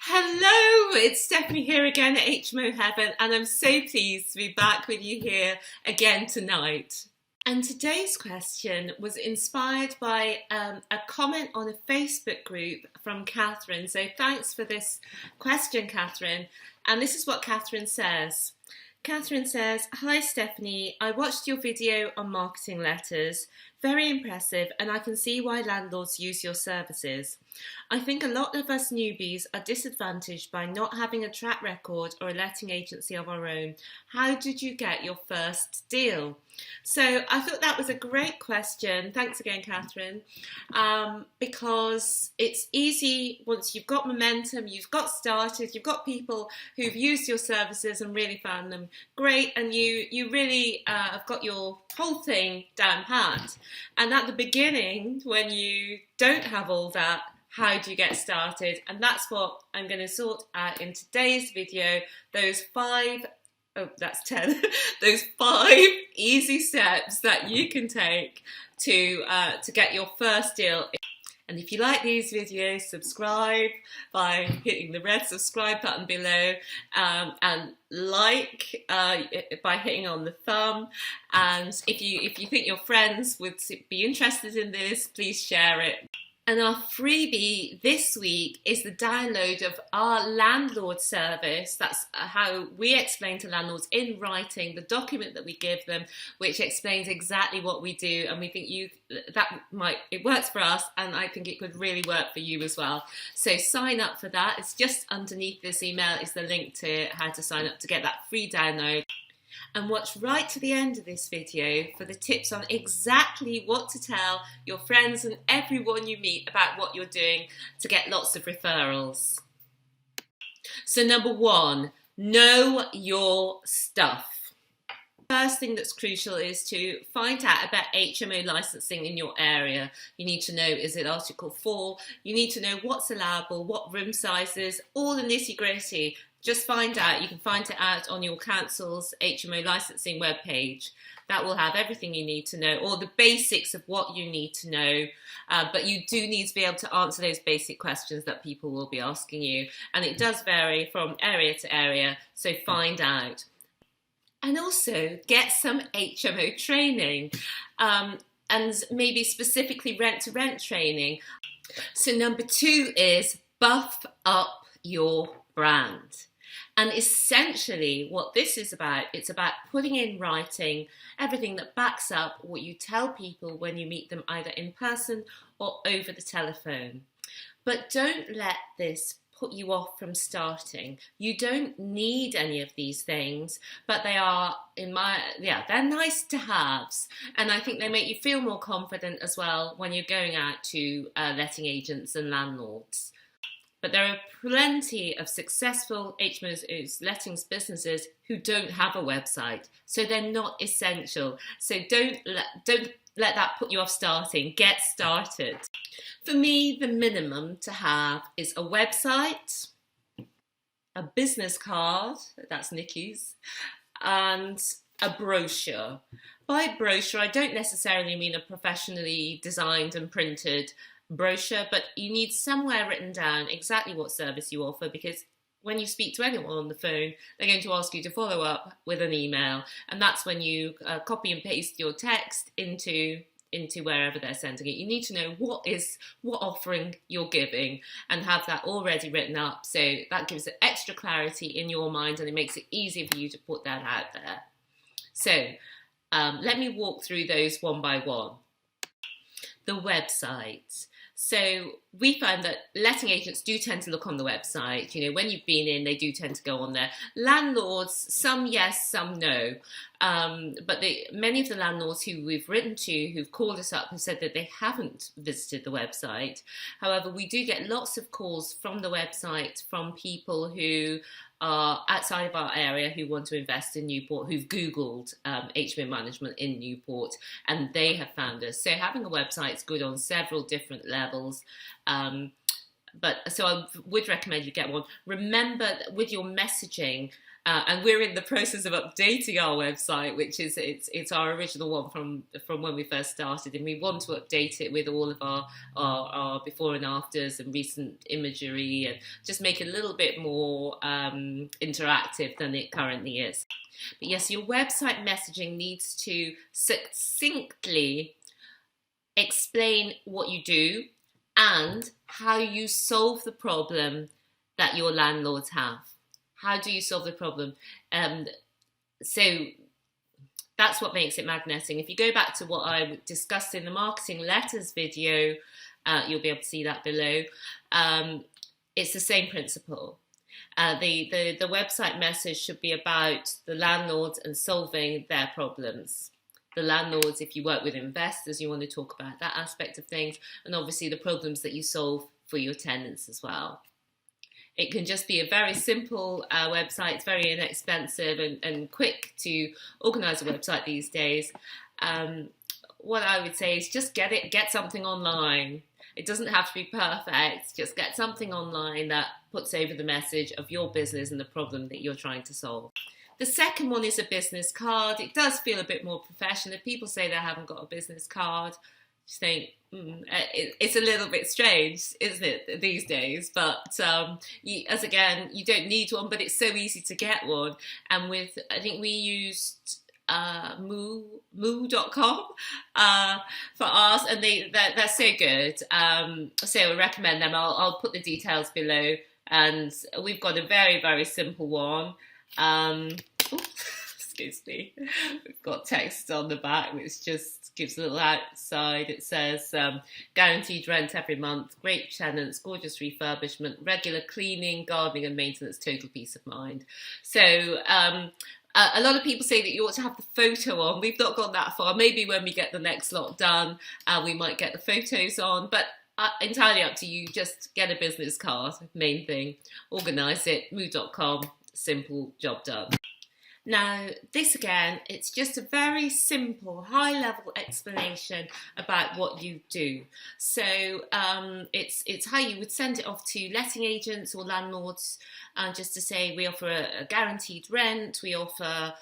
Hello, it's Stephanie here again at HMO Heaven, and I'm so pleased to be back with you here again tonight. And today's question was inspired by a comment on a Facebook group from Catherine. So thanks for this question, Catherine. And this is what Catherine says. Catherine says, "Hi Stephanie, I watched your video on marketing letters. Very impressive, and I can see why landlords use your services. I think a lot of us newbies are disadvantaged by not having a track record or a letting agency of our own. How did you get your first deal?" So I thought that was a great question. Thanks again, Catherine, because it's easy once you've got momentum, you've got started, you've got people who've used your services and really found them great, and you really have got your whole thing down pat. And at the beginning, when you don't have all that, how do you get started? And that's what I'm going to sort out in today's video, those 10, those 5 easy steps that you can take to get your first deal. And if you like these videos, subscribe by hitting the red subscribe button below, and like by hitting on the thumb. And if you think your friends would be interested in this, please share it. And our freebie this week is the download of our landlord service. That's how we explain to landlords in writing the document that we give them, which explains exactly what we do. And we think it works for us, and I think it could really work for you as well. So sign up for that. It's just underneath this email is the link to how to sign up to get that free download. And watch right to the end of this video for the tips on exactly what to tell your friends and everyone you meet about what you're doing to get lots of referrals. So number 1, know your stuff. First thing that's crucial is to find out about HMO licensing in your area. You need to know, is it Article 4? You need to know what's allowable, what room sizes, all the nitty-gritty. Just find out. You can find it out on your council's HMO licensing webpage. That will have everything you need to know, or the basics of what you need to know. But you do need to be able to answer those basic questions that people will be asking you. And it does vary from area to area, so find out. And also get some HMO training, and maybe specifically rent-to-rent training. So number 2 is buff up your brand. And essentially what this is about, it's about putting in writing everything that backs up what you tell people when you meet them either in person or over the telephone. But don't let this put you off from starting. You don't need any of these things, but they are, they're nice to haves. And I think they make you feel more confident as well when you're going out to letting agents and landlords. But there are plenty of successful HMOs, lettings businesses who don't have a website, so they're not essential. So don't let that put you off starting. Get started. For me, the minimum to have is a website, a business card, that's Nikki's, and a brochure. By brochure, I don't necessarily mean a professionally designed and printed brochure, but you need somewhere written down exactly what service you offer, because when you speak to anyone on the phone, they're going to ask you to follow up with an email, and that's when you copy and paste your text into wherever they're sending it. You need to know what offering you're giving and have that already written up, so that gives it extra clarity in your mind and it makes it easier for you to put that out there. So let me walk through those one by one. The website. So we find that letting agents do tend to look on the website. You know, when you've been in, they do tend to go on there. Landlords, some yes, some no. But many of the landlords who we've written to, who've called us up, have said that they haven't visited the website. However, we do get lots of calls from the website from people who are outside of our area who want to invest in Newport, who've Googled HMO management in Newport, and they have found us. So having a website is good on several different levels. but so I would recommend you get one. Remember that with your messaging, and we're in the process of updating our website, which is it's our original one from when we first started, and we want to update it with all of our before and afters and recent imagery, and just make it a little bit more interactive than it currently is. But yes, your website messaging needs to succinctly explain what you do and how you solve the problem that your landlords have. How do you solve the problem? So that's what makes it magnetic. If you go back to what I discussed in the marketing letters video, you'll be able to see that below. It's the same principle. The website message should be about the landlords and solving their problems. The landlords, if you work with investors, you want to talk about that aspect of things, and obviously the problems that you solve for your tenants as well. It can just be a very simple website. It's very inexpensive and quick to organise a website these days. What I would say is just get something online. It doesn't have to be perfect. Just get something online that puts over the message of your business and the problem that you're trying to solve. The second one is a business card. It does feel a bit more professional. If people say they haven't got a business card, just think, it's a little bit strange, isn't it, these days? But you don't need one, but it's so easy to get one. And I think we used moo.com for ours, and they're so good. So I recommend them. I'll put the details below. And we've got a very, very simple one. Excuse me. We've got text on the back which just gives a little outside. It says guaranteed rent every month, great tenants, gorgeous refurbishment, regular cleaning, gardening and maintenance, total peace of mind. So a lot of people say that you ought to have the photo on. We've not gone that far. Maybe when we get the next lot done, we might get the photos on, but entirely up to you. Just get a business card, main thing. Organise it, moo.com, simple, job done. Now, this again, it's just a very simple, high-level explanation about what you do. So it's how you would send it off to letting agents or landlords, just to say we offer a guaranteed rent, we offer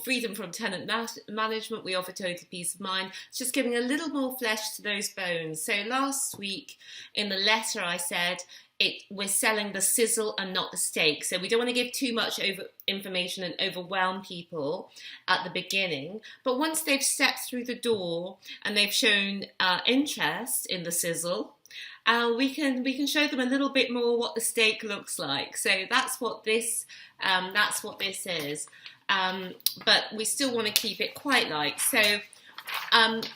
freedom from tenant management, we offer total peace of mind. It's just giving a little more flesh to those bones. So last week in the letter I said, we're selling the sizzle and not the steak. So we don't want to give too much information and overwhelm people at the beginning. But once they've stepped through the door and they've shown interest in the sizzle, we can show them a little bit more what the steak looks like. So that's what this is. But we still want to keep it quite light. So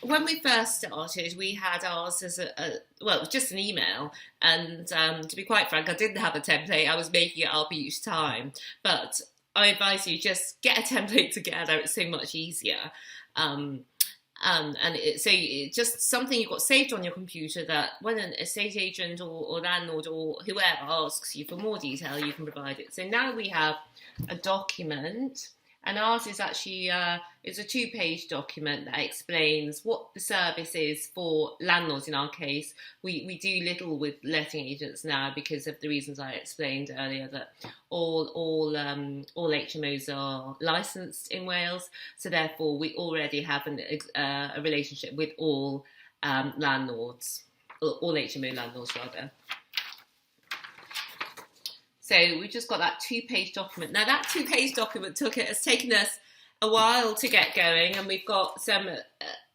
when we first started, we had ours as it was just an email, and to be quite frank, I didn't have a template. I was making it up each time, but I advise you just get a template together. It's so much easier, and it's just something you've got saved on your computer that when an estate agent or landlord or whoever asks you for more detail, you can provide it. So now we have a document. And ours is actually it's a 2-page document that explains what the service is for landlords. In our case, we do little with letting agents now because of the reasons I explained earlier, that all HMOs are licensed in Wales, so therefore we already have a relationship with all landlords, all HMO landlords rather. So we've just got that 2-page document. Now that 2-page document has taken us a while to get going, and we've got some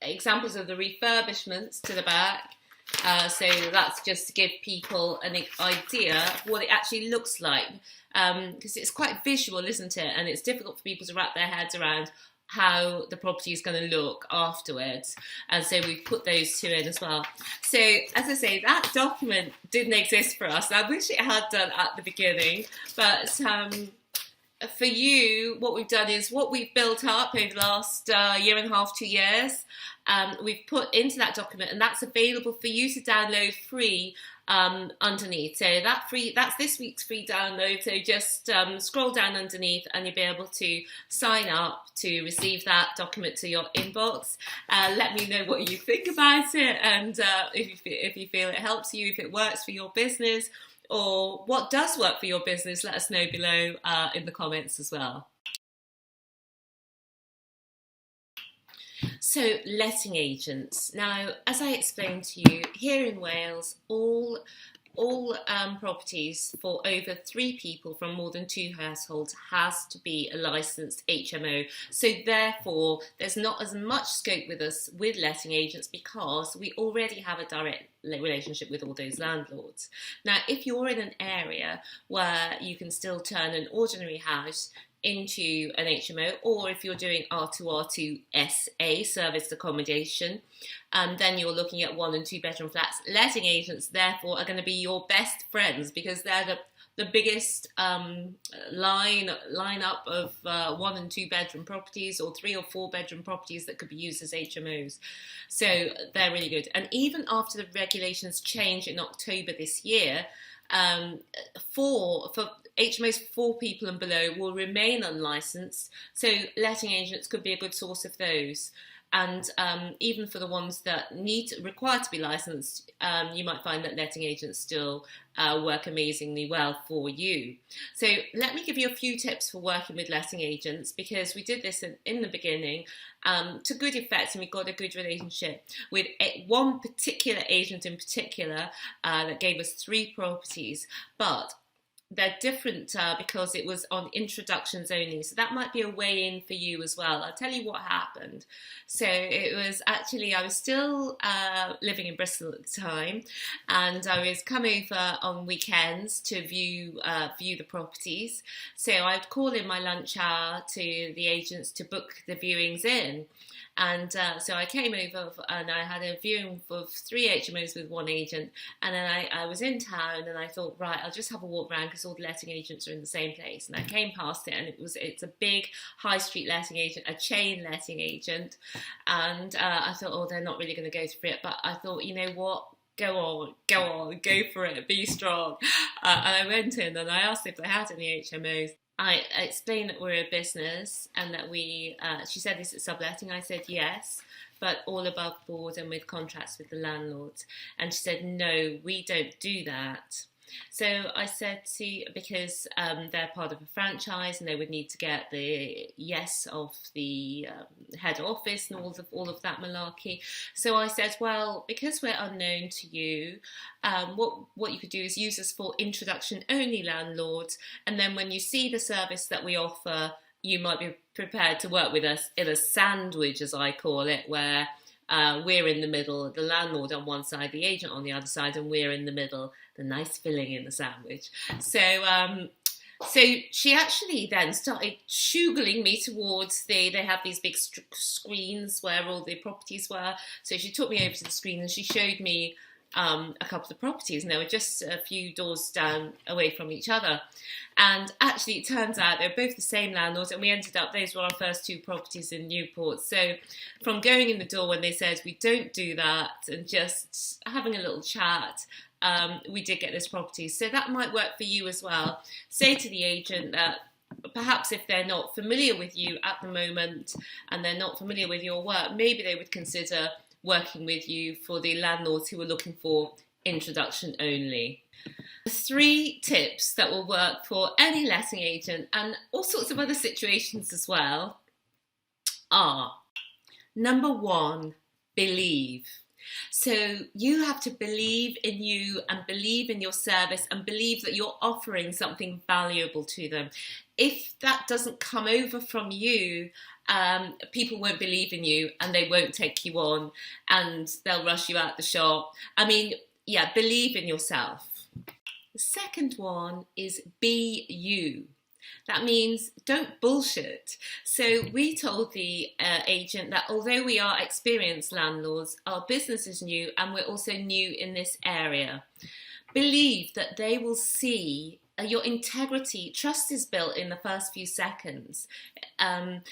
examples of the refurbishments to the back. So that's just to give people an idea of what it actually looks like, because it's quite visual, isn't it? And it's difficult for people to wrap their heads around how the property is going to look afterwards, and so we've put those two in as well. So as I say, that document didn't exist for us. I wish it had done at the beginning, but for you, what we've done is what we've built up over the last year and a half, 2 years, we've put into that document, and that's available for you to download free underneath. So that's this week's free download. So just scroll down underneath and you'll be able to sign up to receive that document to your inbox. Let me know what you think about it, and if you feel it helps you, if it works for your business, or what does work for your business, let us know below in the comments as well. So, letting agents. Now, as I explained to you, here in Wales, all properties for over 3 people from more than 2 households has to be a licensed HMO. So therefore, there's not as much scope with us with letting agents because we already have a direct relationship with all those landlords. Now, if you're in an area where you can still turn an ordinary house into an HMO, or if you're doing R2R2 SA, serviced accommodation, then you're looking at 1 and 2 bedroom flats. Letting agents, therefore, are going to be your best friends because they're the biggest line-up of 1 and 2 bedroom properties, or 3 or 4 bedroom properties that could be used as HMOs. So they're really good. And even after the regulations change in October this year, for HMOs 4 people and below will remain unlicensed, so letting agents could be a good source of those. And even for the ones that require to be licensed, you might find that letting agents still work amazingly well for you. So let me give you a few tips for working with letting agents, because we did this in the beginning to good effect, and we got a good relationship with one particular agent in particular that gave us 3 properties, but they're different because it was on introductions only. So that might be a way in for you as well. I'll tell you what happened. So it was actually, I was still living in Bristol at the time, and I was come over on weekends to view the properties. So I'd call in my lunch hour to the agents to book the viewings in. And so I came over and I had a viewing of 3 HMOs with 1 agent. And then I was in town and I thought, right, I'll just have a walk around because all the letting agents are in the same place. And I came past it, and it's a big high street letting agent, a chain letting agent. And I thought, oh, they're not really going to go for it. But I thought, you know what? Go on, go for it, be strong. And I went in and I asked if they had any HMOs. I explained that we're a business and that she said, is it subletting? I said, yes, but all above board and with contracts with the landlords. And she said, no, we don't do that. So I said because they're part of a franchise and they would need to get the yes of the head office and all of that malarkey. So I said, well, because we're unknown to you, what you could do is use us for introduction only landlords, and then when you see the service that we offer, you might be prepared to work with us in a sandwich, as I call it, where we're in the middle, the landlord on one side, the agent on the other side, and we're in the middle, the nice filling in the sandwich. So she actually then started shoogling me towards they have these big screens where all the properties were. So she took me over to the screen and she showed me a couple of properties, and they were just a few doors down away from each other. And actually it turns out they're both the same landlords, and we ended up, those were our first 2 properties in Newport. So from going in the door when they said we don't do that and just having a little chat, we did get this property. So that might work for you as well. Say to the agent that perhaps if they're not familiar with you at the moment and they're not familiar with your work, maybe they would consider working with you for the landlords who are looking for introduction only. 3 tips that will work for any letting agent and all sorts of other situations as well are: number 1, believe. So you have to believe in you and believe in your service and believe that you're offering something valuable to them. If that doesn't come over from you, people won't believe in you and they won't take you on and they'll rush you out the shop. I mean, yeah, believe in yourself. The second one is be you. That means don't bullshit. So we told the agent that although we are experienced landlords, our business is new and we're also new in this area. believe that they will see your integrity. Trust is built in the first few seconds, and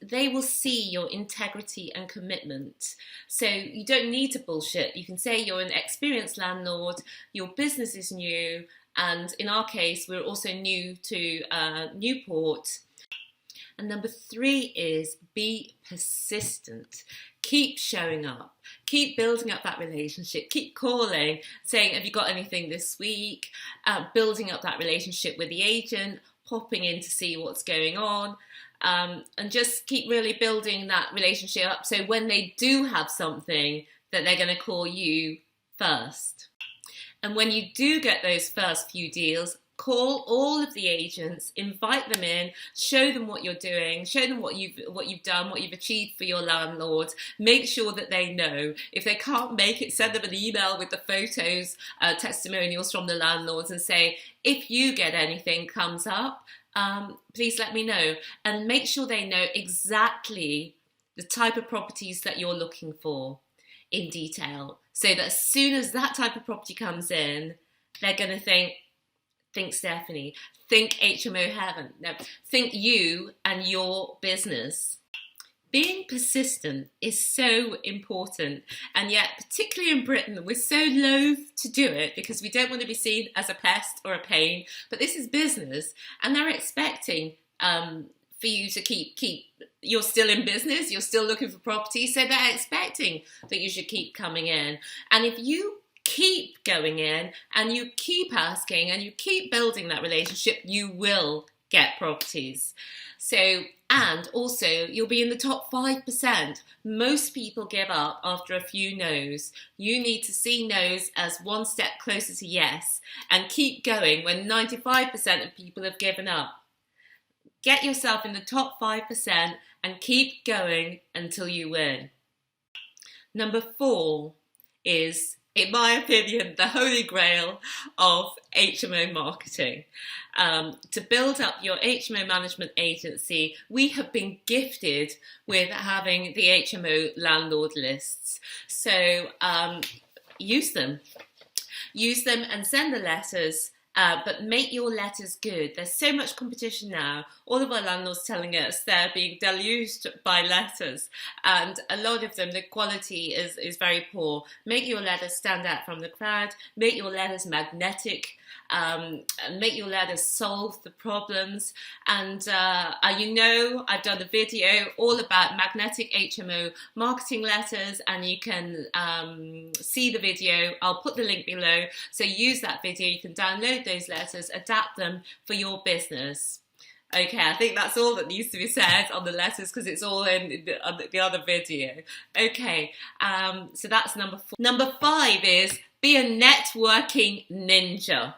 they will see your integrity and commitment. So you don't need to bullshit. You can say you're an experienced landlord, your business is new, and in our case, we're also new to Newport. And number 3 is be persistent. Keep showing up. Keep building up that relationship. Keep calling, saying, have you got anything this week? Building up that relationship with the agent, popping in to see what's going on. And just keep really building that relationship up so when they do have something, that they're going to call you first. And when you do get those first few deals, call all of the agents, invite them in, show them what you're doing, show them what you've done, what you've achieved for your landlord. Make sure that they know. If they can't make it, send them an email with the photos, testimonials from the landlords, and say, if you get anything comes up, please let me know. And make sure they know exactly the type of properties that you're looking for in detail, so that as soon as that type of property comes in, they're going to think Stephanie, think HMO heaven. No, think you and your business. Being persistent is so important, and yet, particularly in Britain, we're so loath to do it because we don't want to be seen as a pest or a pain. But this is business, and they're expecting for you to keep. You're still in business, you're still looking for property, so they're expecting that you should keep coming in. And if you keep going in and you keep asking and you keep building that relationship, you will get properties. So, and also you'll be in the top 5%. Most people give up after a few no's. You need to see no's as one step closer to yes and keep going when 95% of people have given up. Get yourself in the top 5% and keep going until you win. Number 4 is, in my opinion, the holy grail of HMO marketing. To build up your HMO management agency, we have been gifted with having the HMO landlord lists. So use them. Use them and send the letters. But make your letters good. There's so much competition now. All of our landlords telling us they're being deluged by letters, and a lot of them, the quality is very poor. Make your letters stand out from the crowd. Make your letters magnetic. Make your letters solve the problems. And I've done a video all about magnetic HMO marketing letters, and you can see the video. I'll put the link below. So use that video. You can download those letters, adapt them for your business. Okay, I think that's all that needs to be said on the letters because it's all in the other video. Okay, so that's number 4. Number 5 is be a networking ninja.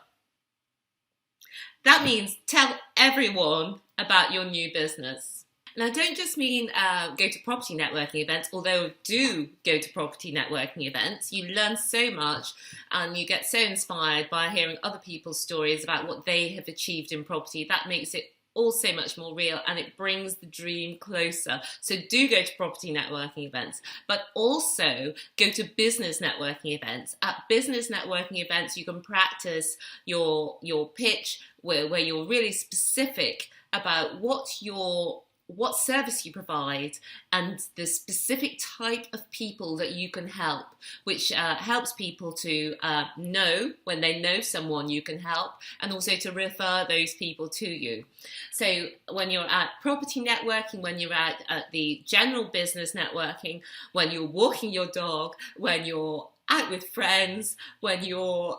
That means tell everyone about your new business. And I don't just mean go to property networking events, although do go to property networking events. You learn so much and you get so inspired by hearing other people's stories about what they have achieved in property. That makes it all so much more real and it brings the dream closer. So do go to property networking events, but also go to business networking events. At business networking events, you can practice your pitch where you're really specific about what service you provide and the specific type of people that you can help, which helps people to know when they know someone you can help, and also to refer those people to you. So when you're at property networking, when you're at the general business networking, when you're walking your dog, when you're out with friends, when you're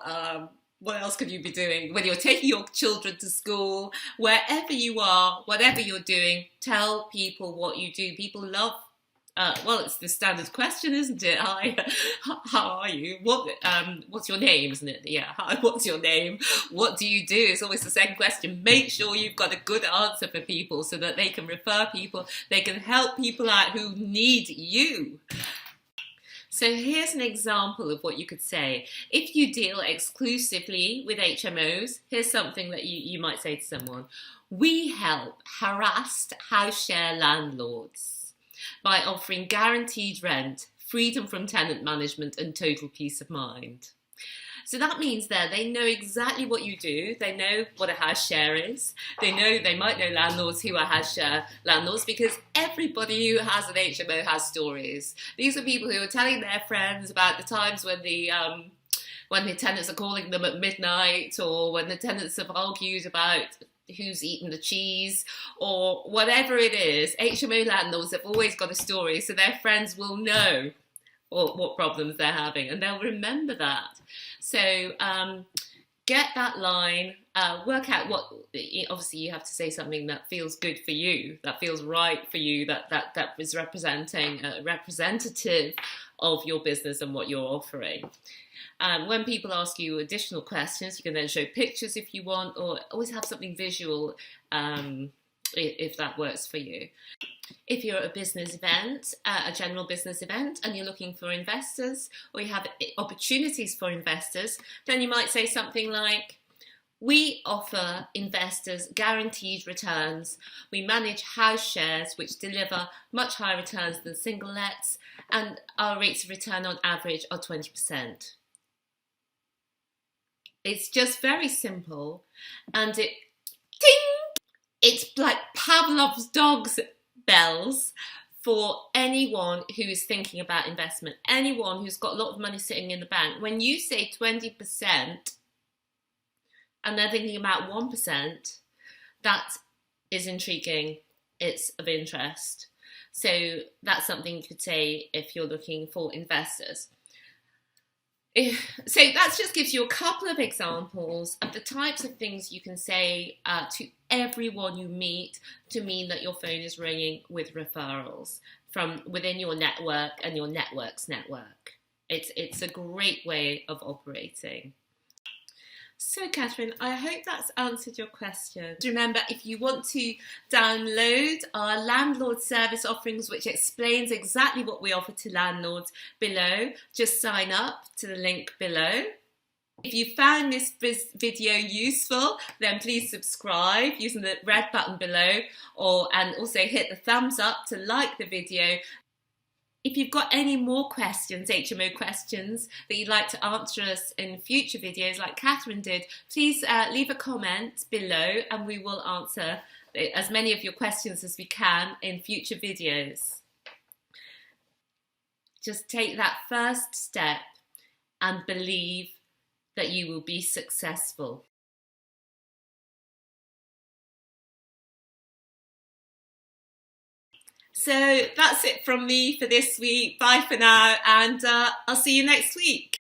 what else could you be doing? When you're taking your children to school, wherever you are, whatever you're doing, tell people what you do. People love, it's the standard question, isn't it? Hi, how are you? What's your name, isn't it? Yeah, hi, what's your name? What do you do? It's always the second question. Make sure you've got a good answer for people so that they can refer people, they can help people out who need you. So here's an example of what you could say. If you deal exclusively with HMOs, here's something that you might say to someone. We help harassed house share landlords by offering guaranteed rent, freedom from tenant management and total peace of mind. So that means there they know exactly what you do. They know what a house share is. They might know landlords who are house share landlords, because everybody who has an HMO has stories. These are people who are telling their friends about the times when the tenants are calling them at midnight, or when the tenants have argued about who's eaten the cheese, or whatever it is. HMO landlords have always got a story, so their friends will know what problems they're having, and they'll remember that. So get that line, work out what, obviously you have to say something that feels good for you, that feels right for you, that is representative of your business and what you're offering. When people ask you additional questions, you can then show pictures if you want, or always have something visual if that works for you. If you're at a business event, a general business event, and you're looking for investors, or you have opportunities for investors, then you might say something like, we offer investors guaranteed returns. We manage house shares which deliver much higher returns than single lets, and our rates of return on average are 20%. It's just very simple, and it's like Pavlov's dog's bells for anyone who is thinking about investment, anyone who's got a lot of money sitting in the bank. When you say 20% and they're thinking about 1%, that is intriguing, it's of interest. So that's something you could say if you're looking for investors. So that just gives you a couple of examples of the types of things you can say to everyone you meet to mean that your phone is ringing with referrals from within your network and your network's network. It's a great way of operating. So Catherine, I hope that's answered your question. Remember, if you want to download our landlord service offerings, which explains exactly what we offer to landlords below, just sign up to the link below. If you found this video useful, then please subscribe using the red button below, and also hit the thumbs up to like the video. If you've got any more questions, HMO questions, that you'd like to answer us in future videos like Catherine did, please leave a comment below and we will answer as many of your questions as we can in future videos. Just take that first step and believe that you will be successful. So that's it from me for this week. Bye for now, and I'll see you next week.